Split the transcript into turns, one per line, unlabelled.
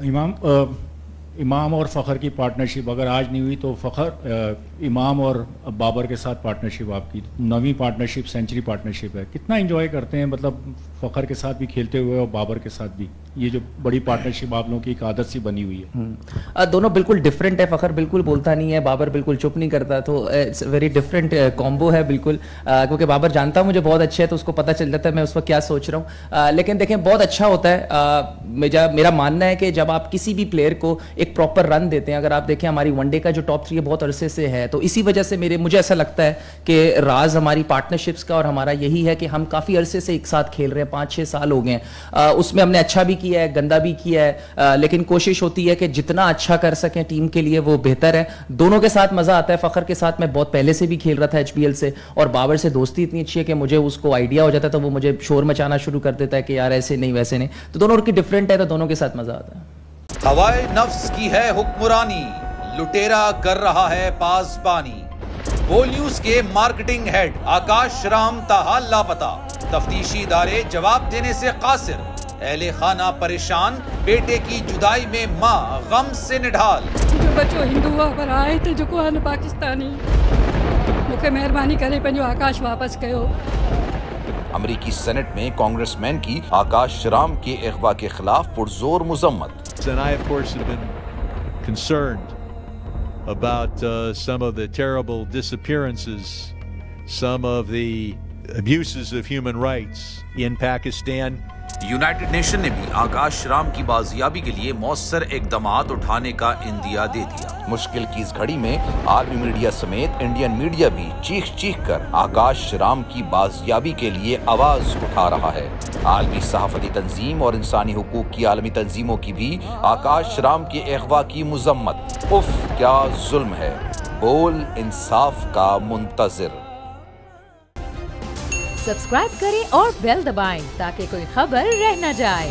इमाम और फ़खर की पार्टनरशिप अगर आज नहीं हुई तो इमाम और बाबर के साथ पार्टनरशिप आपकी 9वीं पार्टनरशिप, सेंचुरी पार्टनरशिप है। कितना एंजॉय करते हैं, मतलब फ़खर के साथ भी खेलते हुए और बाबर के साथ भी, ये जो बड़ी पार्टनरशिप आप लोगों की एक आदत सी बनी हुई है।
दोनों बिल्कुल डिफरेंट है। फ़खर बिल्कुल बोलता नहीं है, बाबर बिल्कुल चुप नहीं करता, तो इट्स वेरी डिफरेंट कॉम्बो है बिल्कुल। क्योंकि बाबर जानता मुझे बहुत अच्छे है तो उसको पता चल जाता है मैं उस वक्त क्या सोच रहा हूँ। लेकिन देखें बहुत अच्छा होता है। मेरा मानना है कि जब आप किसी भी प्लेयर को एक प्रॉपर रन देते हैं, अगर आप देखें हमारी वनडे का जो टॉप 3 बहुत अरसे से है, तो इसी वजह से मुझे ऐसा लगता है कि राज हमारी पार्टनरशिप्स का और हमारा यही है कि हम काफ़ी अरसे से एक साथ खेल रहे हैं, 5-6 साल हो गए हैं। उसमें हमने अच्छा भी किया है, गंदा भी किया है, लेकिन कोशिश होती है कि जितना अच्छा कर सकें टीम के लिए वो बेहतर है। दोनों के साथ मज़ा आता है। फ़खर के साथ मैं बहुत पहले से भी खेल रहा था HBL से, और बाबर से दोस्ती इतनी अच्छी है कि मुझे उसको आइडिया हो जाता है तो वो मुझे शोर मचाना शुरू कर देता है कि यार ऐसे नहीं वैसे नहीं। तो दोनों की डिफरेंट है, तो दोनों के साथ मज़ा आता है।
हवाए नफ्स की है हुक्मरानी, लुटेरा कर रहा है पासबानी। बोल न्यूज के मार्केटिंग हेड आकाश राम ताहा लापता, तफ्तीशी इदारे जवाब देने से कासिर, अहले खाना परेशान, बेटे की जुदाई में माँ गम से निढाल।
जो बच्चों हिंदू पर आए थे जो को पाकिस्तानी, मुझे मेहरबानी करे पंहिंजो आकाश वापस कयो।
अमेरिकी सेनेट में कांग्रेसमैन की आकाश राम के अगवा के खिलाफ पुरजोर मुजम्मत।
And I, of course, have been concerned about some of the terrible disappearances, some of the abuses of human rights in Pakistan.
United nation ने भी आकाश राम की बाजियाबी के लिए मौसर इकदामात उठाने का इंदिया दे दिया। मुश्किल की इस घड़ी में आलमी मीडिया समेत इंडियन मीडिया भी चीख चीख कर आकाश राम की बाजियाबी के लिए आवाज उठा रहा है। आलमी सहाफती तंजीम और इंसानी हुकूक की आलमी तंजीमों की भी आकाश राम के अगवा की मुजम्मत। उफ क्या जुल्म है, बोल इंसाफ का मुंतजिर।
सब्सक्राइब करें और बेल दबाएं ताकि कोई खबर रह न जाए।